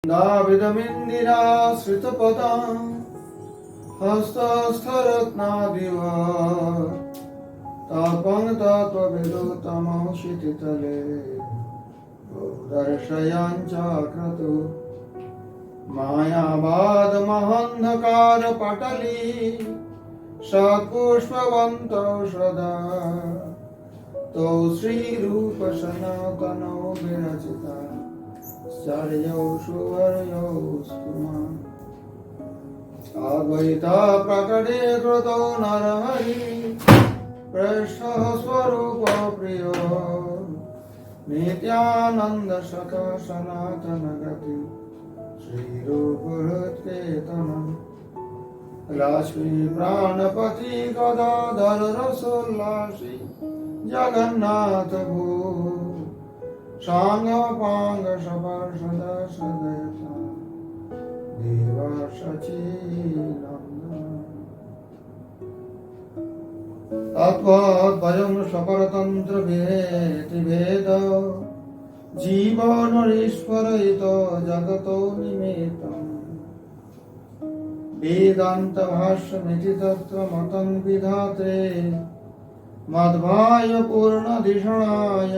दाविदमिन्दिराश्रितपदां हस्तस्थरत्नादिव तापं तत्त्वविदो तमोक्षितितले दर्शयञ्चक्रतु मायावादमहन्धकारपटली सत्पुष्पवन्तौ सदा तौ श्रीरूपसनातनौ विरचिता चर्यौ सुवर्यौ स्तुमान् अद्वैता प्रकटे कृतो नरहरि पृष्ठः स्वरूप प्रियो नित्यानन्द सखा सनातन गति श्रीरूपहृत्केतनम् लक्ष्मी प्राणपति गदाधर रसोल्लासी जगन्नाथ भू सांग पांग सपर्शद सदयता देव सचिनंदन तत्त्वद्वयं स्वपरतंत्र भेद जीवनरीश्वरहितो जगतो निमित्तम् वेदांत भाष्यमिति तत्र मतं विधाते मध्वाय पूर्णधिषणाय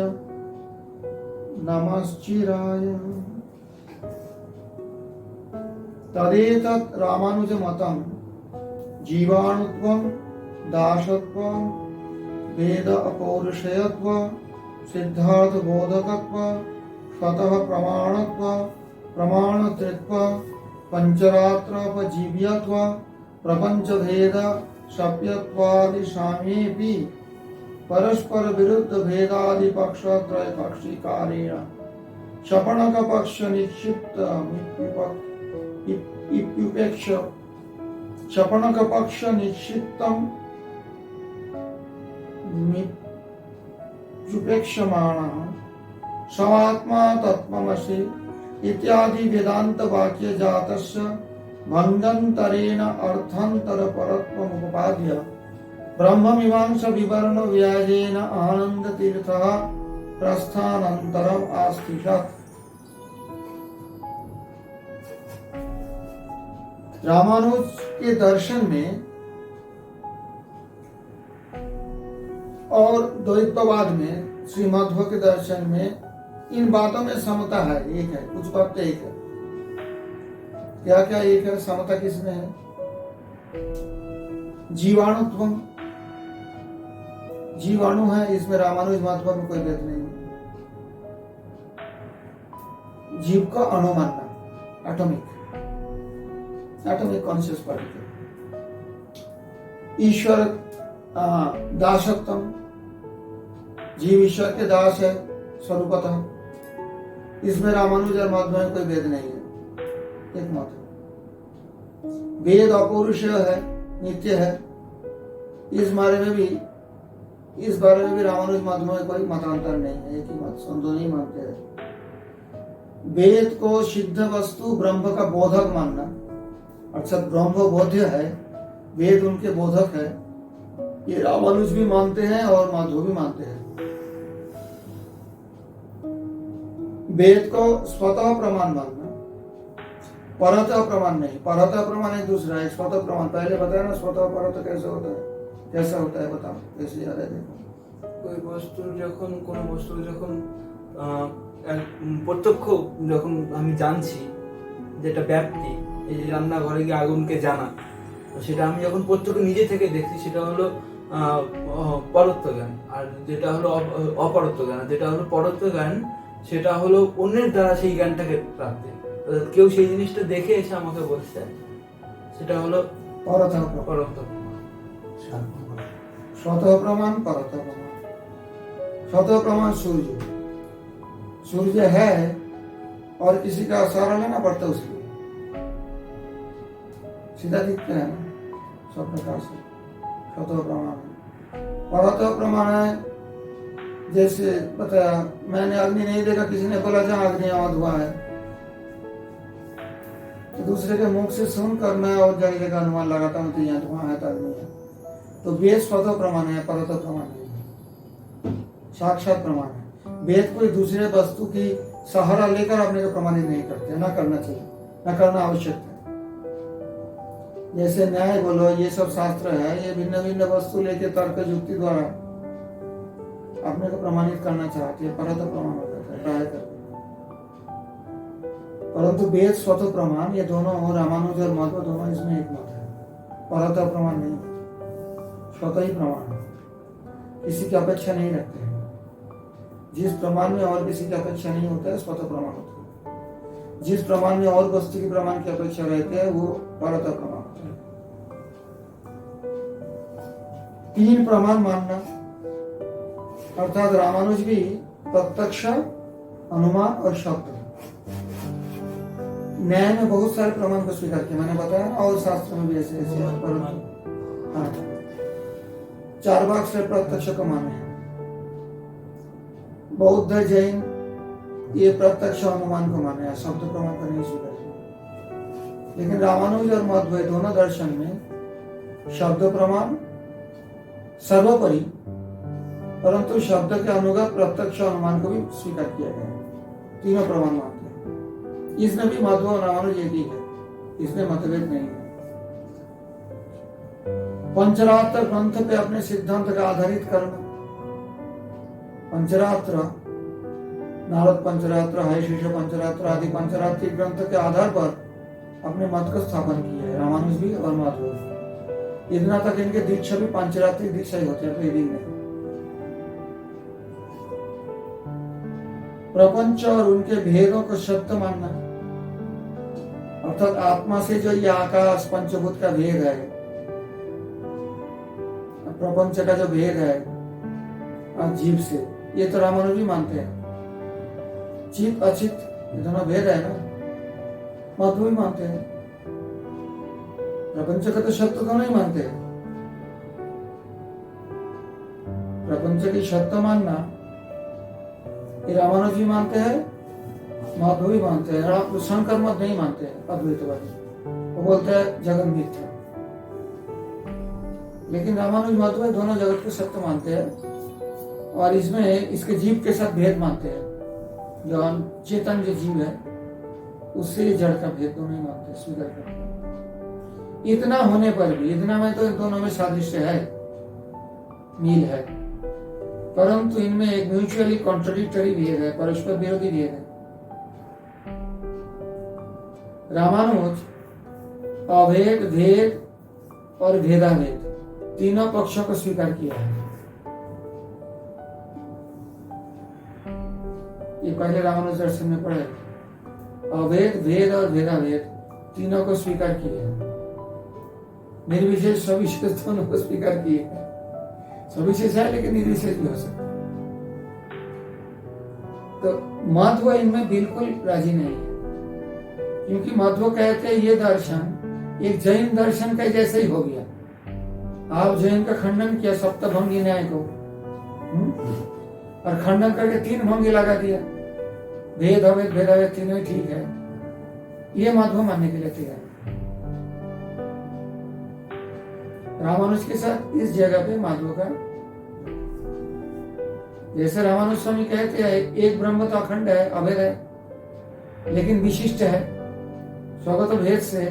नमश्चिराय तदेतत् रामानुज मतं जीवाणुत्वं दासत्वं वेद अपौरुषेयत्व सिद्धार्थ बोधकत्व स्वतः प्रमाणत्व प्रमाणतृत्व पंचरात्रोपजीव्यत्व प्रपंच भेद सप्यत्वादि साम्येऽपि परस्पर विरुद्ध भेदादि पक्षत्रय पक्षिकारेण शपणक पक्ष निक्षिप्त इत्युपेक्ष शपणक पक्ष निक्षिप्तम मित्युपेक्षमाणः समात्मा तत्त्वमसि इत्यादि वेदांत वाक्य जातस्य भंगंतरेण अर्थांतर परत्वमुपपाद्य ब्रह्ममीमांसा विवरण व्याजेन आनंद तीर्थः प्रस्थानान्तरम् आस्तिषत्। रामानुज के दर्शन में और द्वैतवाद में श्री मध्व के दर्शन में इन बातों में समता है, एक है, कुछ बात एक है। क्या क्या एक है? समता किसमें है? जीवाणुत्व, जीवाणु है, इसमें रामानुज मध्व में कोई भेद नहीं है। जीव का अणु मानना, एटॉमिक कॉन्शियस पार्टिकल। ईश्वर दासत्व, जीव ईश्वर के दास है स्वरूपतः, इसमें रामानुज और मध्व में कोई भेद नहीं है, एक मत है। वेद अपौरुषेय है, नित्य है, इस बारे में भी रामानुज मध्व में कोई मतांतर नहीं है, एक ही मत, दोनों ही मानते हैं। वेद को सिद्ध वस्तु ब्रह्म का बोधक मानना, अर्थात ब्रह्म बोध्य है, वेद उनके बोधक है, ये रामानुज भी मानते हैं और माधव भी मानते हैं। वेद को स्वतः प्रमाण मानना, परतः प्रमाण नहीं। परतः प्रमाण एक दूसरा है, स्वतः प्रमाण पहले बताया ना, स्वतः परतः कैसे होता है, कैसा होता है बताओ, कैसे याद है? देखो, कोई বস্তু যখন কোন বস্তু যখন প্রত্যক্ষ যখন আমি জানছি, যেটা ব্যাপ্তি, এই যে রান্নাঘরে গিয়ে আগুনকে জানা, তো সেটা আমি যখন প্রত্যক্ষ নিজে থেকে দেখছি, সেটা হলো পরত্ব জ্ঞান। আর যেটা হলো অপরত্ব জ্ঞান, যেটা হলো পরত্ব জ্ঞান, সেটা হলো অন্যের দ্বারা সেই জ্ঞানটাকে প্রাপ্তি। কেউ সেই জিনিসটা দেখে এসে আমাকে বলছে, সেটা হলো পরতঃ পরত্ব। स्वतः प्रमाण, परतः प्रमाण। स्वतः प्रमाण सूर्य है और किसी का सहारा लेना पड़ता है उसके लिए, सीधा दिखते हैं ना सब प्रकार से, स्वतः प्रमाण। परतः प्रमाण है, जैसे बताया मैंने अग्नि नहीं देखा, किसी ने बोला जहाँ अग्नि वहां धुआं है, तो दूसरे के मुख से सुनकर मैं और जगह का अनुमान लगाता हूँ तो यहाँ धुआं है, तो अग्नि है। तो वेद स्वतः प्रमाण है, परतः प्रमाण नहीं है, साक्षात प्रमाण है। वेद कोई दूसरे वस्तु की सहारा लेकर अपने को प्रमाणित नहीं करते, ना करना चाहिए, ना करना आवश्यक है। जैसे न्याय बोलो, ये सब शास्त्र है, ये भिन्न भिन्न वस्तु लेके तर्क युक्ति द्वारा अपने को प्रमाणित करना चाहते हैं, परत प्रमाण होता है, ट्राई करते। परंतु वेद स्वतः प्रमाण, ये दोनों रामानुज और माधव दोनों इसमें एक मत है, परत प्रमाण नहीं, स्वतः ही प्रमाण है, किसी की अपेक्षा नहीं रखते हैं। जिस प्रमाण में और किसी की अपेक्षा नहीं होता है स्वतः प्रमाण होता है, जिस प्रमाण में और वस्तु की प्रमाण की अपेक्षा रहती है वो परत प्रमाण होता है। 3 प्रमाण मानना, अर्थात रामानुज भी प्रत्यक्ष, अनुमान और शब्द, न्याय में बहुत सारे प्रमाण को स्वीकार किया, मैंने बताया, और शास्त्र में भी ऐसे ऐसे है, परंतु हाँ, चार्वाक से प्रत्यक्ष को माने हैं। बौद्ध जैन ये प्रत्यक्ष अनुमान को माने हैं, शब्द प्रमाण को नहीं स्वीकार किया। लेकिन रामानुज और मध्व दोनों दर्शन में शब्द प्रमाण सर्वोपरि, परंतु शब्द के अनुगत प्रत्यक्ष अनुमान को भी स्वीकार किया गया है। तीनों प्रमाण मानते हैं। इसमें भी मध्व और रामानुज एक ही है, इसमें मतभेद नहीं है। पंचरात्र ग्रंथ पे अपने सिद्धांत का आधारित करना, पंचरात्र, नारद पंचरात्र, हरिशेष पंचरात्र आदि पंचरात्रिक ग्रंथ के आधार पर अपने मत को स्थापन किया है रामानुज भी और माधव भी। इतना तक इनके दीक्षा भी पंचरात्रिक दीक्षा ही होती है, कोई नहीं। प्रपंच और उनके भेदों को सत्य मानना, अर्थात आत्मा से जो ये आकाश पंचभूत का भेद है, प्रपंच का जो भेद है और जीव से, ये तो रामानुज भी मानते हैं। चित अचित ये दोनों भेद है ना, मध्व भी मानते हैं। प्रपंच का तो सत्य दोनों ही मानते हैं। प्रपंच की सत्य मानना ये रामानुज भी मानते हैं, मध्व भी मानते हैं। शंकर मत नहीं मानते हैं, अद्वैतवादी, वो बोलते हैं जगत मिथ्या। लेकिन रामानुज मध्व दोनों जगत को सत्य मानते हैं, और इसमें इसके जीव के साथ भेद मानते हैं। जो चेतन जो जीव है उससे जड़ का भेद दोनों ही मानते हैं, स्वीकार करते हैं। इतना होने पर भी, इतना में तो दोनों में सादृश्य है, मील है, परंतु इनमें एक म्यूचुअली कॉन्ट्रडिक्टरी भेद है, परस्पर विरोधी भेद है। रामानुज अभेद, भेद और भेदाभेद तीनों पक्षों को स्वीकार किया है। ये पहले रामानुज दर्शन में पढ़े, अभेद, भेद और भेदाभेद तीनों को स्वीकार किए हैं। निर्विशेष सविशेष दोनों को स्वीकार किए हैं। सविशेष है लेकिन निर्विशेष भी हो सकता है। तो मध्व इनमें बिल्कुल राजी नहीं है, क्योंकि मध्व कहते हैं ये दर्शन एक जैन दर्शन का जैसे ही हो गया। आप जैन का खंडन किया सप्तभंगी न्याय को, और खंडन करके 3 भंगी लगा दिया, भेद अभेद भेदाभेद तीनों ही ठीक है, ये मध्व मानने के लिए तैयार। रामानुज के साथ इस जगह पे माधव का, जैसे रामानुज स्वामी कहते हैं एक ब्रह्म तो अखंड है, अभेद है, लेकिन विशिष्ट है, स्वगत भेद से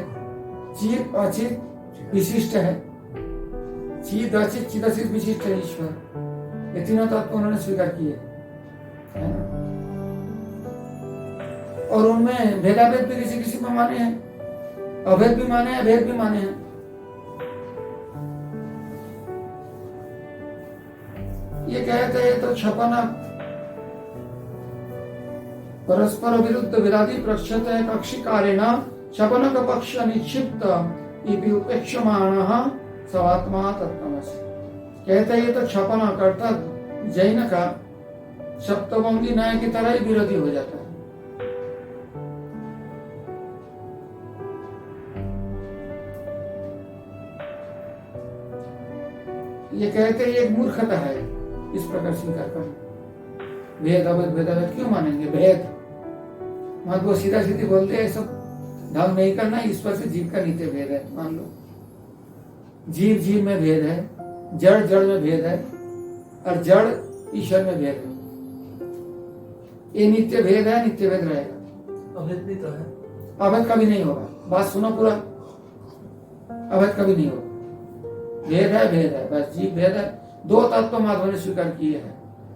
चित अचित विशिष्ट है, चित अचित चित अचित विशिष्ट है ईश्वर। ये तीनों तत्व उन्होंने स्वीकार किए, है ना? और उनमें भेदाभेद भी किसी किसी को माने हैं, अभेद भी माने हैं, भेद भी माने हैं। ये कहते हैं तो छपना परस्पर विरुद्ध विराधी प्रक्षत कक्षिकारेण छपनक पक्ष निक्षिप्त इति उपेक्षमाणः सवात्मा तत्त्वमसि। कहते हैं ये तो छपनक अर्थात जैन का सप्तभंगी न्याय की तरह ही विरोधी हो जाता है। ये कहते हैं एक मूर्खता है इस प्रकार स्वीकार करना। भेद अभेद भेदाभेद क्यों मानेंगे? भेद मत वो सीधा सीधी बोलते हैं, सब ढंग नहीं करना, ईश्वर से जीव का नित्य भेद है। मान लो जीव जीव में भेद है, जड़ जड़ में भेद है, और जड़ ईश्वर में भेद है। ये नित्य भेद है, नित्य भेद रहेगा। अभेद भी तो है। अभेद कभी नहीं होगा, बात सुनो पूरा, अभेद कभी नहीं होगा। भेद है, भेद है, बस जीव भेद है। दो तत्व माधव ने स्वीकार किए हैं,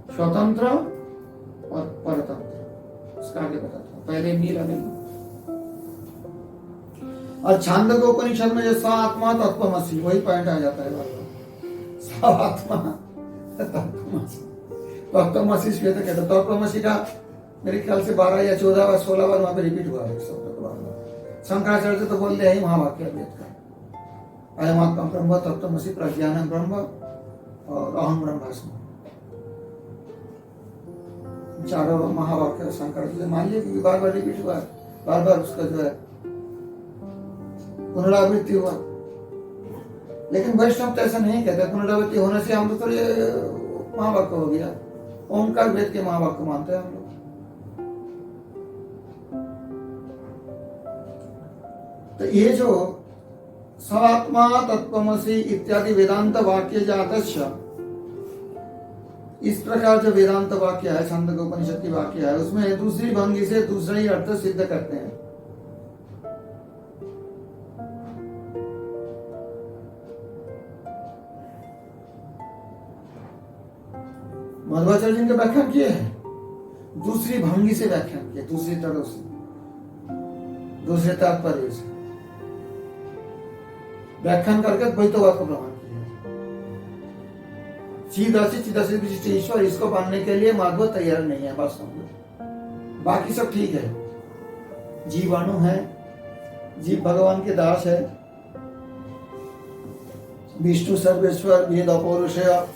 स्वतंत्र और परतंत्र। इसका आगे बताता हूं, पहले मील अभी। और छांदोग्य उपनिषद में जो स आत्मा तत्वमसि, वही पॉइंट आ जाता है बार बार। स आत्मा तत्वमसि, तत्वमसि श्वेत कहते। तत्वमसि का मेरे ख्याल से 12 या 14 बार 16 बार वहां पे रिपीट हुआ है शब्द के बार। शंकराचार्य तो बोलते हैं महावाक्य वेद का, अयमात्मा ब्रह्म तत्वमसि प्रज्ञानम ब्रह्म और अहम ब्रह्मास्मि, चारों महावाक्य शंकराचार्य मान लिया, क्योंकि बार बार रिपीट हुआ है, बार बार उसका जो है पुनरावृत्ति हुआ। लेकिन वैष्णव तो ऐसा नहीं कहते, पुनरावृत्ति होने से हम तो थोड़ी महावाक्य हो गया। ओंकार वेद के महावाक्य मानते हैं हम लोग। तो ये जो स्वात्मा तत्वमसि इत्यादि वेदांत वाक्य जातस्य, इस प्रकार जो वेदांत वाक्य है, छांदोग्य उपनिषद की वाक्य है, उसमें दूसरी भंगी से दूसरा ही अर्थ सिद्ध करते हैं। मध्वाचार्य जी ने व्याख्यान किए हैं, दूसरी भंगी से व्याख्यान किए, दूसरी तरह से, दूसरे तात्पर्य से व्याख्यान करके द्वैतवाद को प्रमाण किया। चिदासी विशिष्ट ईश्वर, इसको मानने के लिए माधव तैयार नहीं है, बस समझो। बाकी सब ठीक है, जीवाणु है, जीव भगवान के दास है, विष्णु सर्वेश्वर, वेद अपौरुषेय,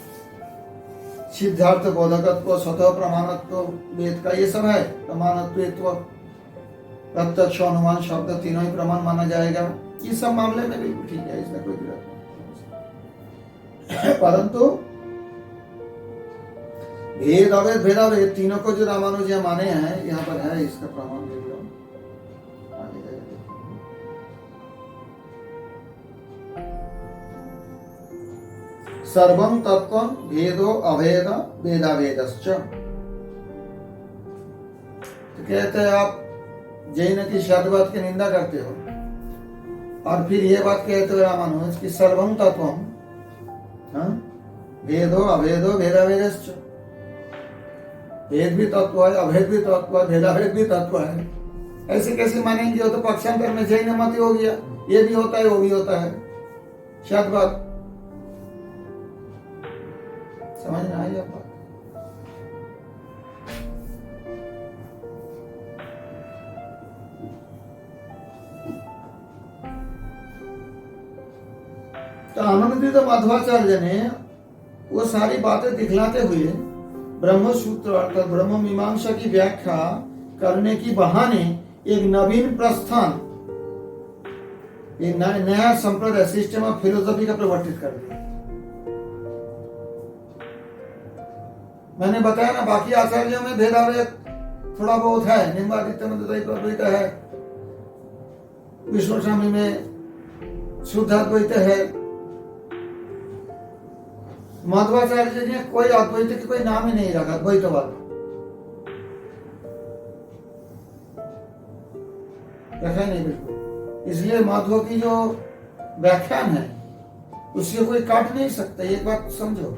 सिद्धार्थ बोधकत्व, स्वतः प्रमाणत्व वेद का ये सब है, प्रमाणत्व, प्रत्यक्ष अनुमान शब्द तीनों ही प्रमाण माना जाएगा। ये सब मामले में बिल्कुल ठीक है, इसमें कोई विरोध नहीं। परंतु भेद अभेद भेदाभेद तीनों को जो रामानुजी माने हैं, यहाँ पर है इसका प्रमाण दे दो। आगे जाएगा, सर्वं तत्वं भेदो अभेद भेदाभेदश्च। तो कहते हैं आप जैन की शादवाद की निंदा करते हो और फिर ये बात कहते हो रामानुज कि सर्वं तत्वं भेदो अभेदो भेदाभेदश्च, भेद भी तत्व है, अभेद भी तत्व है, भेदाभेद भी तत्व है। ऐसे कैसे मानेंगे? हो तो पक्षांतर में जैन मत हो गया, ये भी होता है वो भी होता है। शादवाद समझ में आई आप? तो आनंदतीर्थ मध्वाचार्य ने वो सारी बातें दिखलाते हुए ब्रह्म सूत्र अर्थात ब्रह्म मीमांसा की व्याख्या करने की बहाने एक नवीन प्रस्थान, एक नया संप्रदाय, सिस्टम ऑफ फिलोसफी का प्रवर्तित कर दिया। मैंने बताया ना, बाकी आचार्यों में भेदाभेद थोड़ा बहुत है, निम्बादित्य में द्वैत है, विष्णु स्वामी में शुद्धाद्वैत है। मध्वाचार्य जी ने कोई अद्वैत की कोई नाम ही नहीं रखा, द्वैतवाद रखा नहीं बिल्कुल। इसलिए माधव की जो व्याख्यान है उससे कोई काट नहीं सकता। एक बात समझो,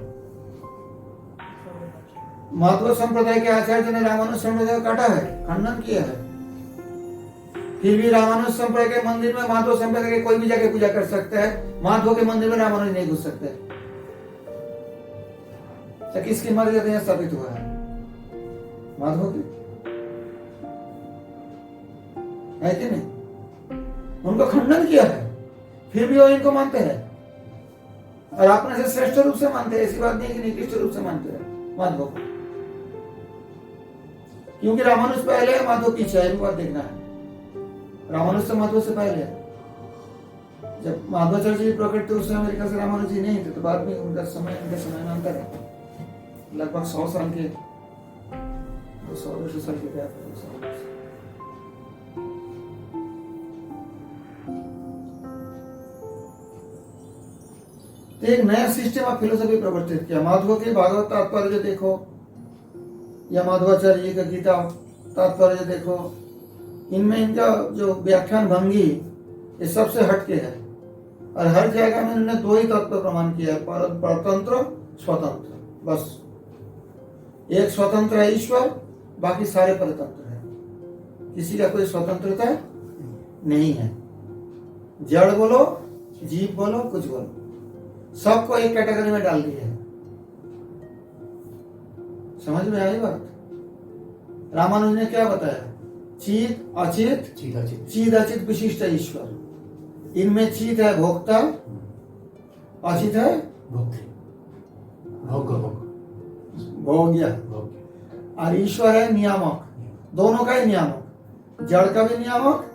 माधव संप्रदाय के आचार्य ने रामानुज संप्रदाय को काटा है, खंडन किया है। फिर भी रामानुज संप्रदाय के मंदिर में माधव संप्रदाय के कोई भी जाके पूजा कर सकता है, माधव के मंदिर में रामानुज नहीं घुस सकते। तो किसकी मर्यादा यहां स्थापित हुआ है? माधव की है कि नहीं? उनको खंडन किया है, फिर भी वो इनको मानते हैं और अपने से श्रेष्ठ रूप से मानते हैं। ऐसी बात नहीं कि निकृष्ट रूप से मानते हैं माधव को, क्योंकि रामानुज पहले है, माधव पीछे है। बात देखना है, रामानुज तो माधव से पहले है। जब माधवाचार्य जी प्रकट थे उस समय अमेरिका से रामानुज जी नहीं थे, तो बाद में उनका समय में अंतर है, लगभग 100 साल के, 100 साल के गैप है। तो एक नया सिस्टम ऑफ फिलोसफी प्रवर्तित किया। माधव के भागवत तात्पर्य जो देखो, या माधवाचार्य जी का गीता तात्पर्य देखो, इनमें इनका जो व्याख्यान भंगी ये सबसे हटके है। और हर जगह में इन्होंने दो ही तत्व प्रमाण किया है, परतंत्र स्वतंत्र, बस। एक स्वतंत्र है ईश्वर, बाकी सारे परतंत्र है, किसी का कोई स्वतंत्रता नहीं है। जड़ बोलो, जीव बोलो, कुछ बोलो, सबको एक कैटेगरी में डाल दिया है। समझ में आई बात? रामानुज ने क्या बताया? चित अचित, चित अचित विशिष्ट ईश्वर। इनमें चित है भोक्ता, अचित है भोग्य, और ईश्वर है नियामक। दोनों का ही नियामक, जड़ का भी नियामक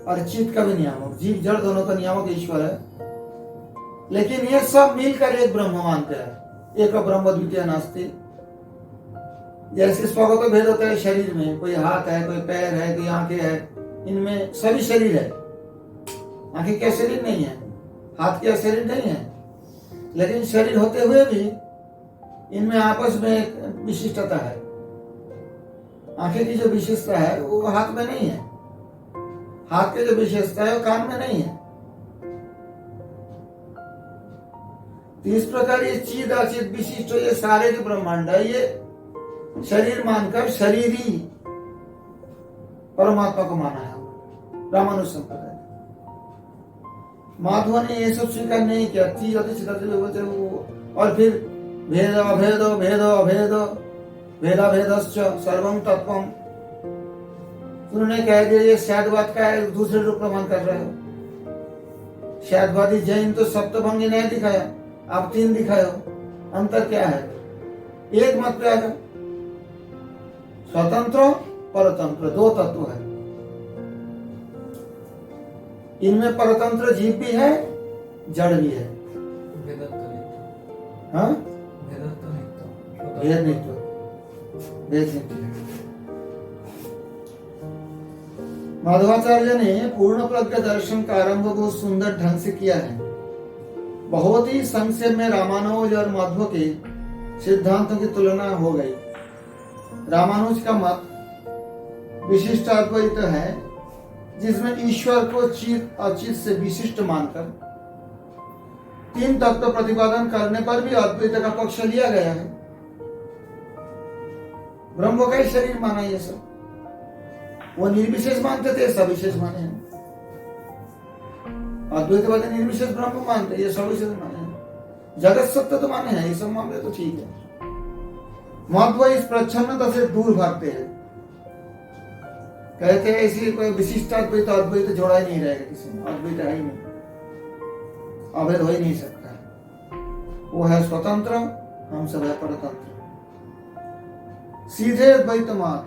और चित का भी नियामक। जीव जड़ दोनों का नियामक ईश्वर है। लेकिन ये सब मिलकर एक ब्रह्म मानते हैं, एक ब्रह्म द्वितीय नास्ति। जैसे स्वगत भेद होता है शरीर में, कोई हाथ है, कोई पैर है, कोई आंखें है, इनमें सभी शरीर है। आंखें क्या शरीर नहीं है, हाथ क्या शरीर नहीं है, लेकिन शरीर होते हुए भी इनमें आपस में एक विशिष्टता है। आंखें की जो विशेषता है वो हाथ में नहीं है, हाथ की जो विशेषता है वो कान में नहीं है। तो इस प्रकार ये चिद अचित विशिष्ट ये सारे जो ब्रह्मांड है ये शरीर मानकर शरीरी परमात्मा को माना है रामानुज संप्रदाय। माधव ने ये सब स्वीकार नहीं किया, चिद अचित और फिर भेद अभेद भेद अभेद भेदा भेदश्च सर्वम तत्वम, उन्होंने कह दिया ये शायदवाद का है, दूसरे रूप प्रमाण कर रहे हो। शायदवादी जैन तो सप्तभंगी नहीं दिखाया, आप तीन दिखाए हो। अंतर क्या है? एक मत पे आ जाओ, स्वतंत्र परतंत्र दो तत्व है। इनमें परतंत्र जीव भी है, जड़ भी है। हाँ? भेद नहीं तो माधवाचार्य ने पूर्ण प्रज्ञ दर्शन का आरंभ बहुत सुंदर ढंग से किया है। बहुत ही संक्षेप में रामानुज और माधव के सिद्धांतों की तुलना हो गई। रामानुज का मत विशिष्ट अद्वैत है, जिसमें ईश्वर को चित अचित से विशिष्ट मानकर तीन तत्व प्रतिपादन करने पर भी अद्वैत का पक्ष लिया गया है। ब्रह्म का ही शरीर माना ये सब। वो निर्विशेष मानते थे, सविशेष माने हैं। अद्वैतवादी निर्विशेष ब्रह्म मानते, ये सविशेष माने हैं। जगत सत्य तो माने हैं, ये सब मामले तो ठीक है। महत्व इस प्रच्छन्नता से दूर भागते हैं, कहते हैं इसी कोई विशिष्ट अद्वैत अद्वैत जोड़ा ही नहीं रहेगा किसी में, अद्वैत है ही नहीं, अभेद हो ही नहीं सकता है। वो है स्वतंत्र, हम सब है परतंत्र। सीधे द्वैतवाद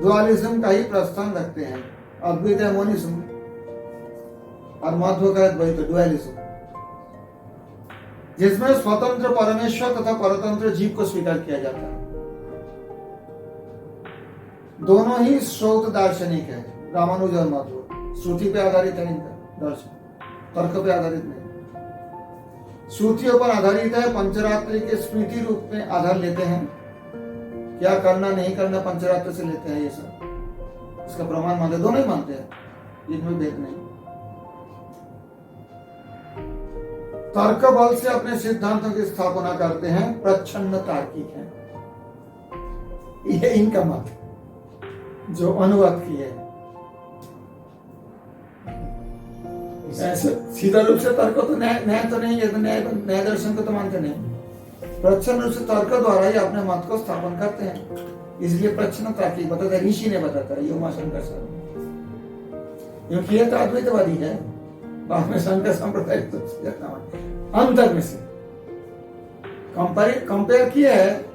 द्वालिज्म का ही प्रस्थान रखते हैं। अद्वैत है मोनिज्म और मध्व का द्वैत डुअलिज्म, जिसमें स्वतंत्र परमेश्वर तथा परतंत्र जीव को स्वीकार किया जाता है। दोनों ही श्रौत दार्शनिक है, रामानुज और माधव। श्रुति पे आधारित है इनका दर्शन, तर्क पे आधारित नहीं। श्रुतियों पर आधारित है, पंचरात्रि के स्मृति रूप में आधार लेते हैं। क्या करना नहीं करना पंचरात्र से लेते हैं, ये सब इसका प्रमाण मानते, दोनों ही मानते हैं, इनमें भेद नहीं। तर्क बल से अपने सिद्धांतों की स्थापना करते हैं, प्रच्छन्न तार्किक है। ये इनका मत जो अनुवाद किए है। ऐसे सीधा रूप से तर्क तो न्याय तो नहीं है, न्याय दर्शन को तो मानते नहीं। प्रच्छन्न रूप से तर्क द्वारा ही अपने मत को स्थापन करते हैं, इसलिए प्रच्छन्न तार्किक बताता है। ऋषि ने बताता है, ये उमाशंकर सर, क्योंकि ये तो अद्वैतवादी है, बाद में शंकर संप्रदाय अंतर में से कंपेयर किया है,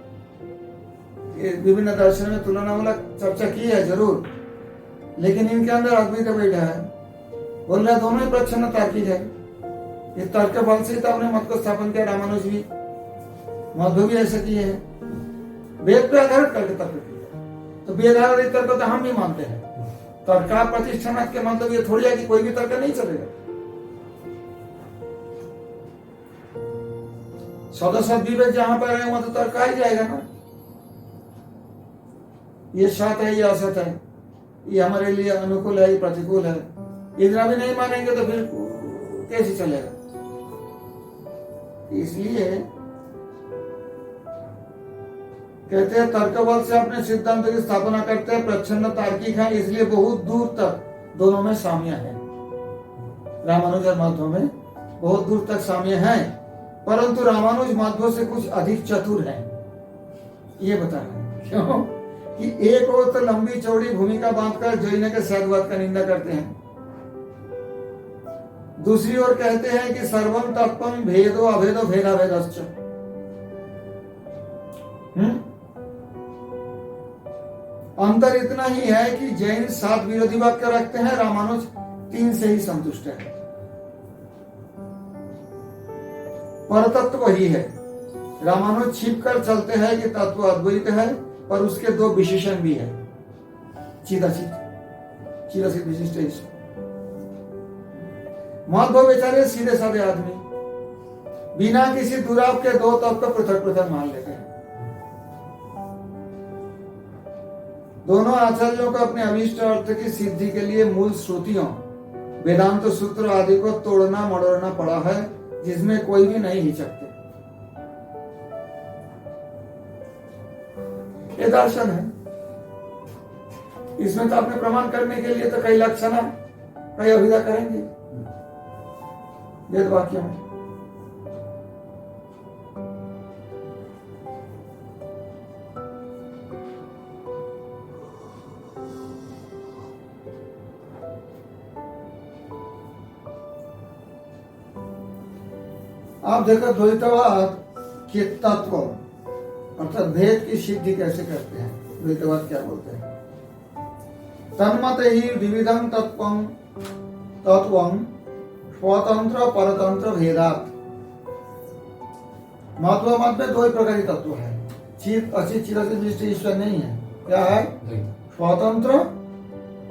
विभिन्न दर्शन में तुलनामूलक चर्चा की है जरूर, लेकिन इनके अंदर अद्वैत बैठा है। बोल रहा दोनों ही प्रच्छन्न तार्किक है। इस तर्क बल से तो अपने मत को स्थापन किया रामानुज भी, मध्व भी ऐसा किए हैं। वेद पे आधारित करके तर्क किया, तो वेद आधारित तर्क तो हम भी मानते हैं। तर्का प्रतिष्ठान के मतलब ये थोड़ी है कि कोई भी तर्क नहीं चलेगा। सदस्य विवेक जहां पर है वहां तो तर्क आ ही जाएगा ना। ये सत है, ये असत है, ये हमारे लिए अनुकूल है, ये प्रतिकूल है, इतना भी नहीं मानेंगे तो फिर कैसे चलेगा। इसलिए कहते हैं तर्कबल से अपने सिद्धांत की स्थापना करते हैं, प्रच्छन्न तार्किक है, इसलिए बहुत दूर तक दोनों में साम्य है। रामानुज और माधव में बहुत दूर तक साम्य है, परंतु रामानुज माधव से कुछ अधिक चतुर है, ये बता रहे हैं। क्यों कि एक और तो लंबी चौड़ी भूमिका बांधकर जैन के सद्वाद का निंदा करते हैं, दूसरी ओर कहते हैं कि सर्वम तत्वम भेदो अभेदो भेदाभेदश्च। अंतर इतना ही है कि जैन 7 विरोधी वाक्य रखते हैं, रामानुज 3 से ही संतुष्ट है। परतत्व वही है। रामानुज छिप कर चलते हैं कि तत्व अद्वैत है, पर उसके 2 विशेषण भी है, चिदाचित विशिष्ट ईश्वर। माधव बेचारे सीधे साधे आदमी बिना किसी दुराव के 2 तत्व पृथक पृथक मान लेते हैं। दोनों आचार्यों को अपने अभिष्ट अर्थ की सिद्धि के लिए मूल श्रुतियों वेदांत सूत्र आदि को तोड़ना मड़ोड़ना पड़ा है, जिसमें कोई भी नहीं हिचकते। ये दर्शन है, इसमें तो अपने प्रमाण करने के लिए तो कई लक्षण कई अभिधा करेंगे वेद वाक्यों में। आप देखो द्वैतवाद के तत्व अर्थात भेद की सिद्धि कैसे करते हैं। द्वैतवाद क्या बोलते हैं, तन्मत ही विविधं तत्वं स्वतंत्र परतंत्र भेदात्। माधव मत में 2 ही प्रकार के तत्व है, चित अचित चिदाचित विशिष्ट ईश्वर नहीं है। क्या है, स्वतंत्र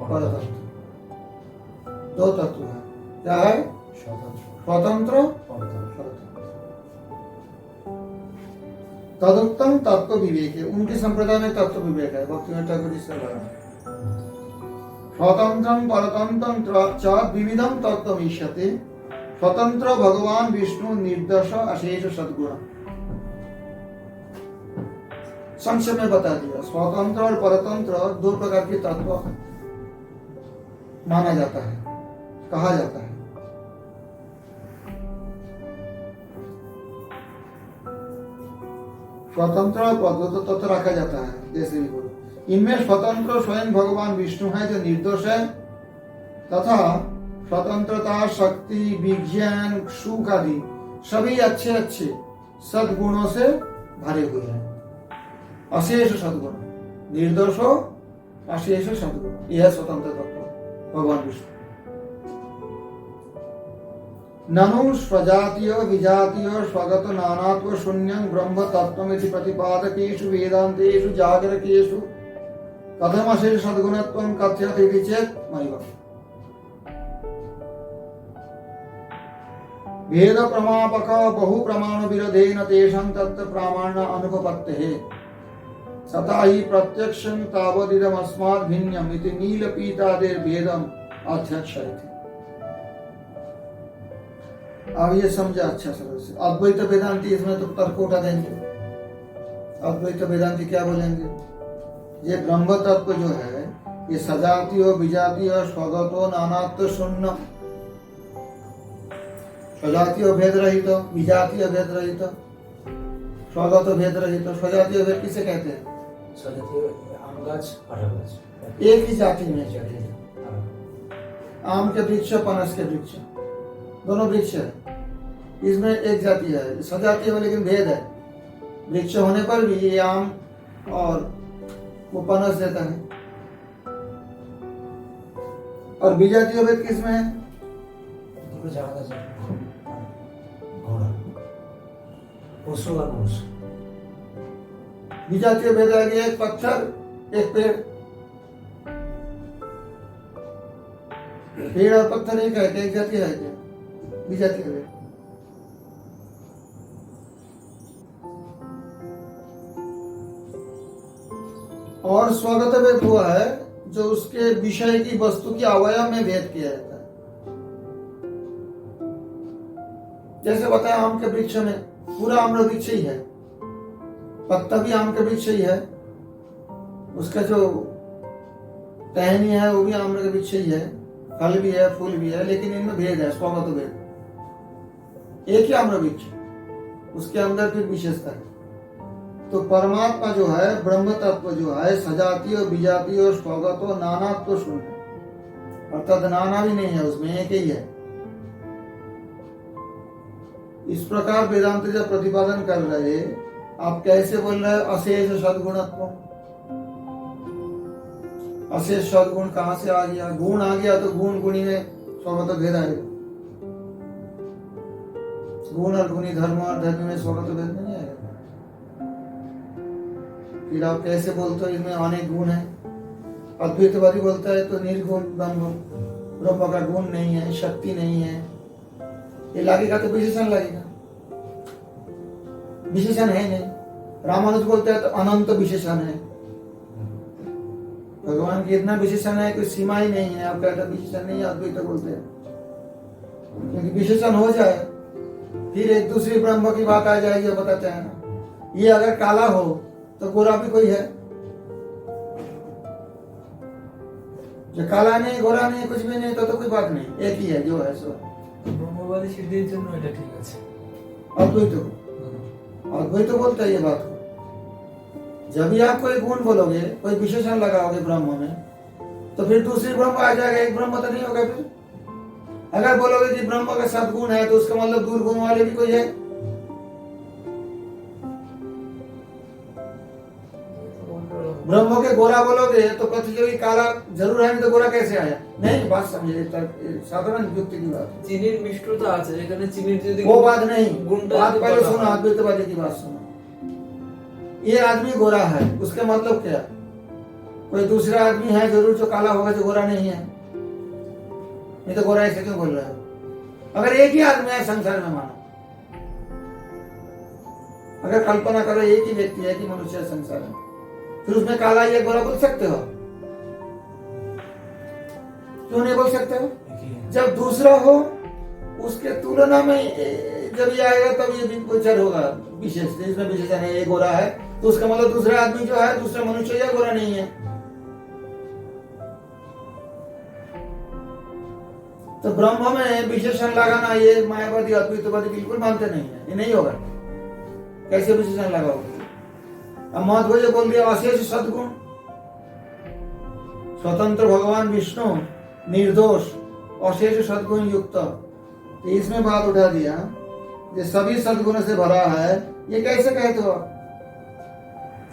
परतंत्र, 2 तत्व है। क्या है, स्वतंत्र परतंत्र। तदुक्तम तत्व विवेक है, उनके संप्रदाय में तत्व विवेक है, भक्तिविनोद ठाकुर जी से लगा। स्वतंत्रम परतंत्रम च विविधम तत्व ईष्यते, स्वतंत्र भगवान विष्णु निर्दश अशेष सद्गुण। संक्षेप में बता दिया, स्वतंत्र और परतंत्र 2 प्रकार के तत्व माना जाता है, कहा जाता है। स्वतंत्र और परतंत्र तत्व रखा जाता है, जैसे भी बोलो। इनमें स्वतंत्र स्वयं भगवान विष्णु है जो निर्दोष है, तथा स्वतंत्रता शक्ति विज्ञान सुख आदि सभी अच्छे अच्छे सद्गुणों से भरे हुए हैं। अशेष सद्गुण, निर्दोष हो अशेष सद्गुण, यह स्वतंत्र तत्व भगवान विष्णु। ननु स्वजातीय विजातीय स्वगत नानात्व शून्यं ब्रह्म तत्त्वमिति प्रतिपादकेषु वेदान्तेषु जागरकेषु कथम अशेष सद्गुणत्वं कथ्यते इति चेत् मयिव। भेद प्रमापक बहु प्रमाण विरोधेन तेषां तत्र प्रामाण्य अनुपपत्तेः सता हि प्रत्यक्षं तावदिदमस्मात् भिन्नम् इति नीलपीतादिर्भेदम् अध्यक्षयति। अब ये समझा अच्छा सरल से। अद्वैत वेदांती इसमें तो तर्क उठा देंगे। अद्वैत वेदांती क्या बोलेंगे, ये ब्रह्म तत्व जो है ये सजातीय विजातीय स्वगतो नानात्व शून्य, सजातीय भेद रहित, विजातीय भेद रहित, स्वगत भेद रहित। स्वजातीय भेद किसे कहते हैं, एक ही जाति में जाते हैं। आम के वृक्ष पनस के वृक्ष दोनों वृक्ष है, इसमें एक जाति है। सजातीय है लेकिन भेद है, वृक्ष होने पर भी ये आम और वो पनस देता है। और विजातीय भेद किसमें है, विजातीय भेद आ गया, एक पत्थर एक पेड़। पेड़ और पत्थर एक है, एक जाति है क्या, विजातीय भेद। और स्वगत भेद हुआ है जो उसके विषय की वस्तु की अवयव में भेद किया जाता है। जैसे बताया आम के वृक्ष में पूरा आम्र वृक्ष ही है, पत्ता भी आम के वृक्ष ही है, उसका जो टहनी है वो भी आम्र के वृक्ष ही है, फल भी है, फूल भी है, लेकिन इनमें भेद है, स्वगत भेद। एक ही आम्र वृक्ष, उसके अंदर फिर विशेषता है। तो परमात्मा जो है, ब्रह्म तत्व जो है, सजातीय विजातीय स्वगत नानात्व शून्य, अर्थात नाना भी नहीं है, उसमें एक ही है। इस प्रकार वेदांत जब प्रतिपादन कर रहे, आप कैसे बोल रहे हैं अशेष सद्गुणत्व? अशेष सद्गुण कहां से आ गया? गुण आ गया तो गुण गुणी में स्वगत भेद आएगा। गुण और गुणी, धर्म और धर्म में स्वगत भेद नहीं आएगा। फिर आप कैसे बोलते हो इनमें अनेक गुण है? अद्वैतवादी बोलता है तो निर्गुण ब्रह्म का गुण नहीं है, शक्ति नहीं है, ये लगेगा तो विशेषण लगेगा, विशेषण है नहीं। रामानुज बोलते हैं तो अनंत विशेषण है। भगवान की इतना विशेषण है, कोई सीमा ही नहीं है। आप कहते हैं विशेषण नहीं है, अद्वैत बोलते हैं, क्योंकि विशेषण हो जाए फिर एक दूसरी ब्रह्म की बात आ जाएगी। बताते हैं ना, ये अगर काला हो तो गोरा भी कोई है, जो काला नहीं गोरा नहीं कुछ भी नहीं तो कोई बात नहीं, एक ही है जो है सो। ব্রহ্মবাদী সিদ্ধির জন্য এটা ঠিক আছে। अद्वैत बोलता है ये बात को। जब भी आप कोई गुण बोलोगे, कोई विशेषण लगाओगे ब्रह्म में, तो फिर दूसरी ब्रह्म आ जाएगा, एक ब्रह्म तो नहीं होगा। फिर अगर बोलोगे कि ब्रह्म का सद्गुण है तो उसका मतलब दूर गुण वाले भी कोई है। ब्रह्म के गोरा बोलोगे तो प्रतियोगी काला जरूर है, नहीं तो गोरा कैसे आया? नहीं, बात समझिए, साधारण युक्ति की बात। চিনির মিষ্টতা আছে, এখানে চিনির যদি वो बात नहीं, गुणटा बात যদি पहले বলা सुनो, হয়। अद्वैतवादी की बात सुनो। ये आदमी गोरा है, उसके मतलब क्या? कोई दूसरा आदमी है जरूर जो काला होगा, जो गोरा नहीं है। नहीं तो गोरा ऐसे क्यों बोल रहा है? अगर एक ही आदमी है संसार में, मानो अगर कल्पना करो एक ही व्यक्ति है कि मनुष्य है संसार में, फिर उसमें काला या गोरा बोल सकते हो? क्यों नहीं बोल सकते हो? जब दूसरा हो उसके तुलना में जब ये आएगा तब ये भी गोचर होगा विशेष, इसमें विशेषण है, ये गोरा है तो उसका मतलब दूसरा आदमी जो है, दूसरा मनुष्य या गोरा नहीं है। तो ब्रह्म में विशेषण लगाना ये मायावादी अद्वैतवादी बिल्कुल मानते नहीं है, ये नहीं होगा। कैसे विशेषण लगाओगे? अब महत्व जो बोल दिया अशेष सद्गुण, स्वतंत्र भगवान विष्णु, निर्दोष, अशेष सद्गुण युक्त, तो इसमें बात उठा दिया ये सभी सद्गुण से भरा है। ये कैसे कहते हो?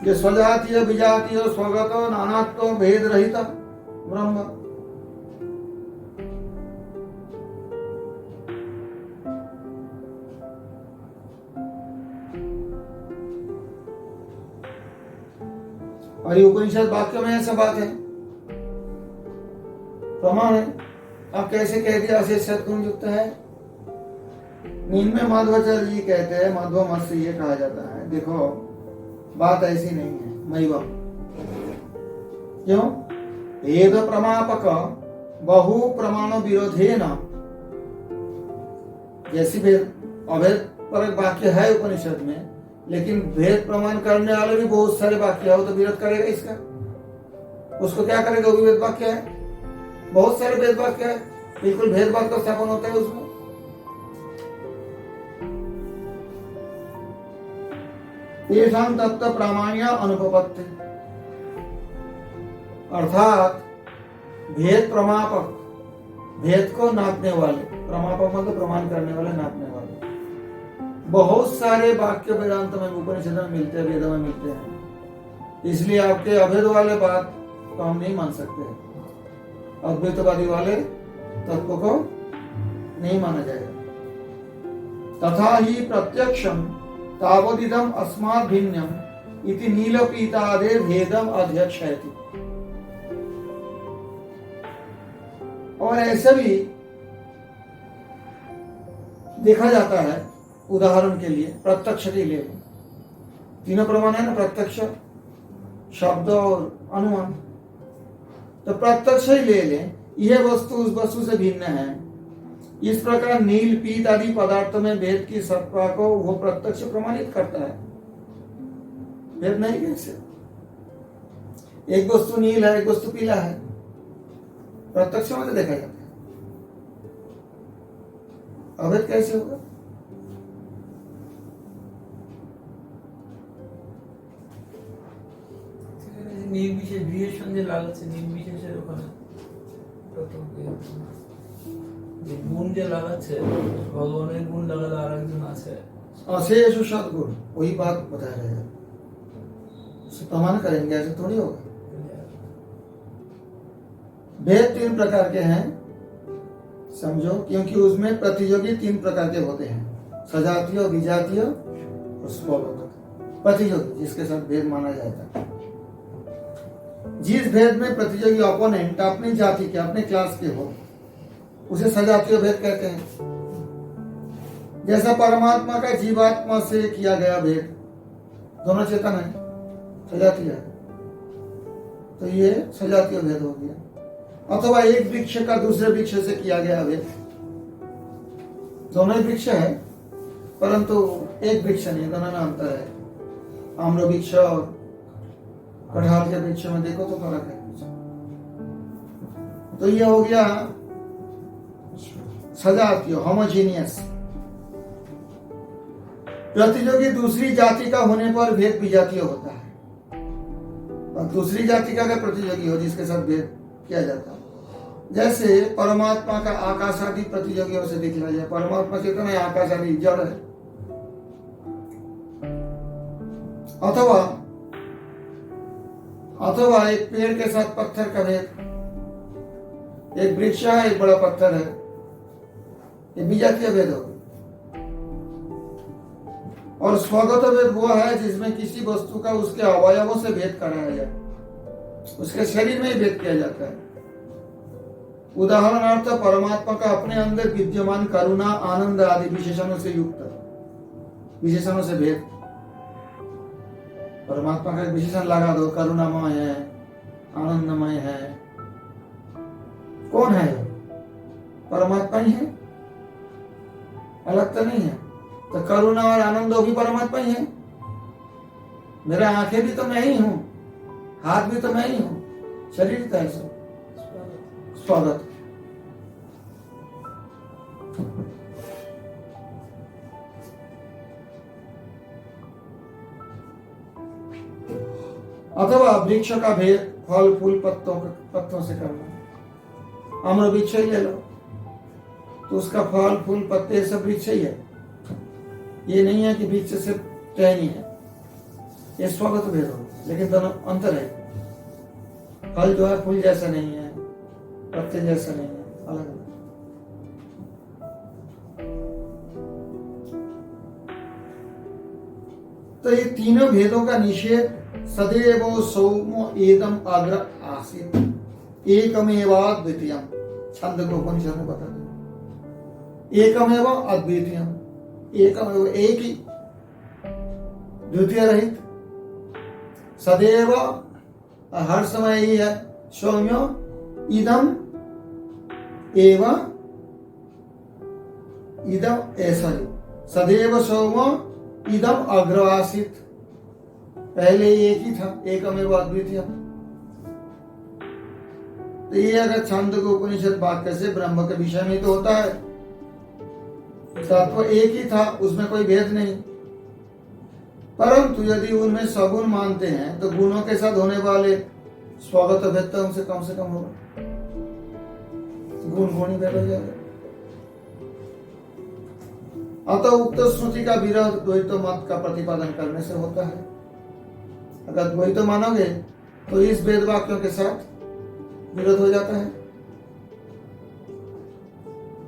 ये स्वजातीय विजातीय स्वगत नानात्व भेद रहित ब्रह्म। और ये उपनिषद वाक्यों में ऐसा बात है, प्रमाण है। आप कैसे कह दिया अशेष सद्गुण युक्त है? नींद में माधवाचार्य जी कहते हैं, माधव मत से ये कहा जाता है, देखो बात ऐसी नहीं है। मैव क्यों? भेद प्रमापक बहु प्रमाण विरोधे न, जैसी भेद अभेद पर वाक्य है उपनिषद में, लेकिन भेद प्रमाण करने वाले भी बहुत सारे वाक्य है, वो तो विरोध करेगा इसका। उसको क्या करेगा? वो भी भेद वाक्य है, बहुत सारे भेद वाक्य है, बिल्कुल भेदभाव का स्थापन होता है उसमें। तेषां तत्व प्रामाण्य अनुपपत्ति, अर्थात भेद प्रमापक, भेद को नापने वाले, प्रमापक मतलब प्रमाण करने वाले, नापने वाले बहुत सारे वाक्य वेदांत में उपनिषद में मिलते हैं, वेद में मिलते हैं। इसलिए आपके अभेद वाले बात को हम नहीं मान सकते, अद्वैतवादी वाले तत्व को नहीं माना जाएगा। तथा ही प्रत्यक्षम तावदिदम अस्मात् भिन्नम इति नीलपीतादे भेदम अध्यक्षयति। और ऐसे भी देखा जाता है, उदाहरण के लिए प्रत्यक्ष के लिए तीनों प्रमाण है ना, प्रत्यक्ष, शब्द और अनुमान। तो प्रत्यक्ष ही ले लें, यह वस्तु उस वस्तु से भिन्न है। इस प्रकार नील पीत आदि पदार्थों में भेद की सत्ता को वो प्रत्यक्ष प्रमाणित करता है। भेद नहीं कैसे? एक वस्तु नील है, एक वस्तु पीला है, प्रत्यक्ष में तो देखा जाता है। अभेद कैसे होगा? নির্বিশেষ বিশেষণ যে লাগাচ্ছে, নির্বিশেষের ওখানে যে গুণ যে লাগাচ্ছে, ভগবানের গুণ লাগালে আর একজন আছে अशेष सदगुण, वही बात बताया रहेगा। उसे प्रमाण करेंगे, ऐसे थोड़ी होगा। भेद 3 प्रकार के हैं, समझो, क्योंकि उसमें प्रतियोगी 3 प्रकार के होते हैं, सजातीय, विजातीय और स्वबोधक। प्रतियोगी जिसके साथ भेद माना जाता है। जिस भेद में प्रतियोगी ओपोनेंट अपनी जाति के, अपने क्लास के हो, उसे सजातीय भेद कहते हैं। जैसा परमात्मा का जीवात्मा से किया गया भेद, दोनों चेतन है, सजातीय है, तो ये सजातीय भेद हो गया। अथवा एक वृक्ष का दूसरे वृक्ष से किया गया भेद, दोनों ही वृक्ष है परंतु एक वृक्ष नहीं, दोनों में अंतर है। आम्र वृक्ष और कटहल के वृक्ष में देखो तो फर्क है। तो ये हो गया सजातीय, होमोजीनियस। प्रतियोगी दूसरी जाति का होने पर भेद विजातीय होता है। और दूसरी जाति का अगर प्रतियोगी हो जिसके साथ भेद किया जाता है, जैसे परमात्मा का आकाश आदि प्रतियोगियों से दिखला जाए। परमात्मा चेतन है, आकाश आदि जड़ है। अथवा एक पेड़ के साथ पत्थर का भेद, एक वृक्ष है, एक बड़ा पत्थर है, ये विजातीय भेद होगा। और स्वगत भेद वो है जिसमें किसी वस्तु का उसके अवयवों से भेद कराया जाए, उसके शरीर में ही भेद किया जाता है। उदाहरणार्थ परमात्मा का अपने अंदर विद्यमान करुणा, आनंद आदि विशेषणों से युक्त, विशेषणों से भेद। परमात्मा का एक विशेषण लगा दो, करुणामय है, आनंदमय है। कौन है? परमात्मा ही है, अलग तो नहीं है। तो करुणा और आनंद भी परमात्मा ही है। मेरा आंखें भी तो मैं ही हूं, हाथ भी तो मैं ही हूं, शरीर तो है सब। स्वागत। अथवा वृक्ष का भेद फल फूल पत्तों से करना। आम्र वृक्ष ही ले लो तो उसका फल फूल पत्ते सब वृक्ष ही है। ये नहीं है कि वृक्ष से टहनी है, ये स्वगत भेद हो, लेकिन दोनों अंतर है। फल जो है फूल जैसा नहीं है, पत्ते जैसा नहीं है, अलग अलग। तो ये तीनों भेदों का निषेध सदैव सौम्य एदम अग्र आसीत एकमेव अद्वितीयम, छंद को उपनिषद में बताते हैं। एकमेव अद्वितीयम, एकमेव, एक ही, द्वितीय रहित, सदैव हर समय ही है, सौम्य इदम एवं इदम ऐसा ही, सदैव सौम्य इदम अग्र आसीत, पहले एक ही था, एकमेव अद्वितीय। तो ये अगर छांदोग्य उपनिषद वाक्य से ब्रह्म के विषय में तो होता है, तत्व एक ही था, उसमें कोई भेद नहीं। परंतु यदि उनमें सगुण मानते हैं तो गुणों के साथ होने वाले स्वगत भेद तो उनसे कम से कम होगा, गुण गुणी भेद हो जाएगा। अतः उक्त श्रुति का विरोध द्वैत मत का प्रतिपादन करने से होता है। अगर द्वैत मानोगे तो इस वेद वाक्यों के साथ विरोध हो जाता है।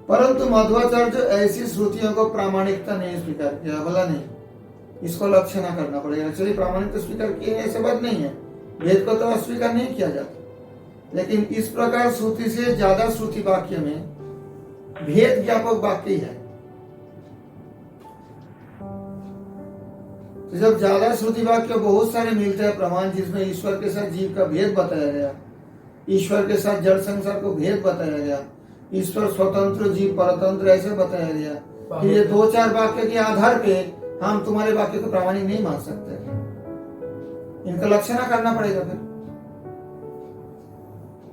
परंतु मध्वाचार्य ऐसी श्रुतियों को प्रामाणिकता नहीं स्वीकार किया, बोला नहीं इसको लक्ष्य ना करना पड़ेगा। एक्चुअली प्रामाणिकता स्वीकार किए ऐसे बात नहीं है, वेद को तो अस्वीकार नहीं किया जाता, लेकिन इस प्रकार श्रुति से ज्यादा श्रुति वाक्य में भेद ज्ञापक वाक्य है। तो जब ज्यादा श्रुति वाक्य बहुत सारे मिलते हैं प्रमाण जिसमें ईश्वर के साथ जीव का भेद बताया गया, ईश्वर के साथ जड़ संसार को भेद बताया गया, ईश्वर स्वतंत्र जीव परतंत्र ऐसे बताया गया, कि ये 2-4 वाक्य के आधार पे हम तुम्हारे वाक्य को प्रामाणिक नहीं मान सकते, इनका लक्षण करना पड़ेगा। फिर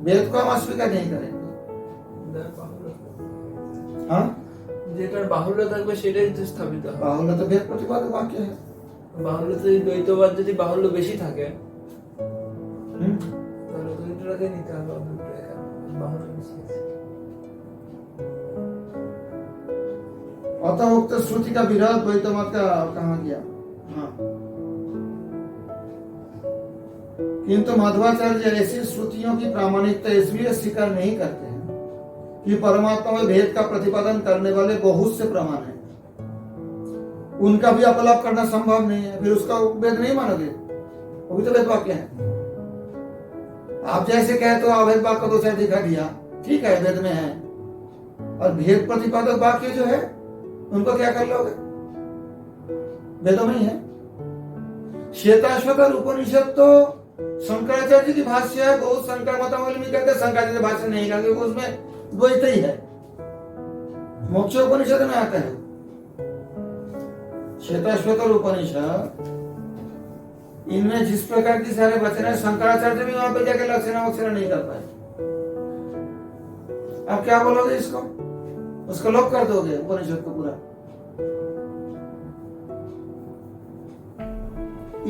वेद को हम अस्वीकार नहीं करेंगे। हाँ, যেটার বাহুল্য থাকবে সেটাই তো স্থাপিত হবে। बाहुल्य तो वेद प्रतिपादक वाक्य है। বাহুল্য যদি দ্বৈতবাদ যদি বাহুল্য বেশি থাকে हम्म? তাহলে তো দুটোটাকে নিতে হবে, দুটোটাকে বাহুল্য বেশি আছে। अतः उक्त श्रुति का विरोध द्वैत मत का कहा गया। हाँ, किंतु मध्वाचार्य ऐसी श्रुतियों की प्रामाणिकता इसलिए स्वीकार नहीं करते हैं कि परमात्मा में भेद का प्रतिपादन करने वाले बहुत से प्रमाण हैं, उनका भी अपलाप करना संभव नहीं है, फिर उसका वेद नहीं मानोगे, वो भी तो वेद वाक्य है। आप जैसे कहे तो अवैध वाक्य 2-4 दिखा दिया, ठीक है वेद में है, और भेद प्रतिपादक वाक्य जो है उनको क्या कर लोगे, वेदों में ही है। श्वेताश्वतर उपनिषद तो शंकराचार्य की भाष्य है, बहुत शंकर मतावलंबी कहते हैं शंकराचार्य भाष्य नहीं कहते, क्योंकि उसमें द्वैत ही है, मोक्ष उपनिषद में आता है। श्वेताश्वतर उपनिषद इनमें जिस प्रकार की सारे वचन है, शंकराचार्य भी वहां पे जाके लक्षण वक्षण नहीं कर पाए। अब क्या बोलोगे इसको, उसको लोप कर दोगे उपनिषद को पूरा।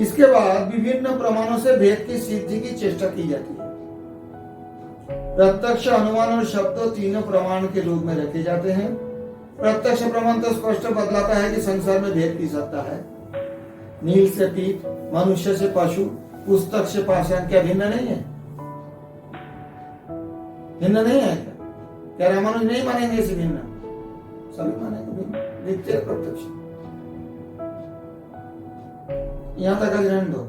इसके बाद विभिन्न प्रमाणों से भेद की सिद्धि की चेष्टा की जाती है। प्रत्यक्ष, अनुमान और शब्द तीनों प्रमाण के रूप में रखे जाते हैं। प्रत्यक्ष प्रमाण तो स्पष्ट बतलाता है कि संसार में भेद की सत्ता है। नील से पीत, मनुष्य से पशु, पुस्तक से पाषाण क्या भिन्न नहीं है? भिन्न नहीं है क्या रामानुज नहीं मानेंगे इसे भिन्न? सभी मानेंगे भिन्न, नित्य प्रत्यक्ष। यहां तक रहने दो।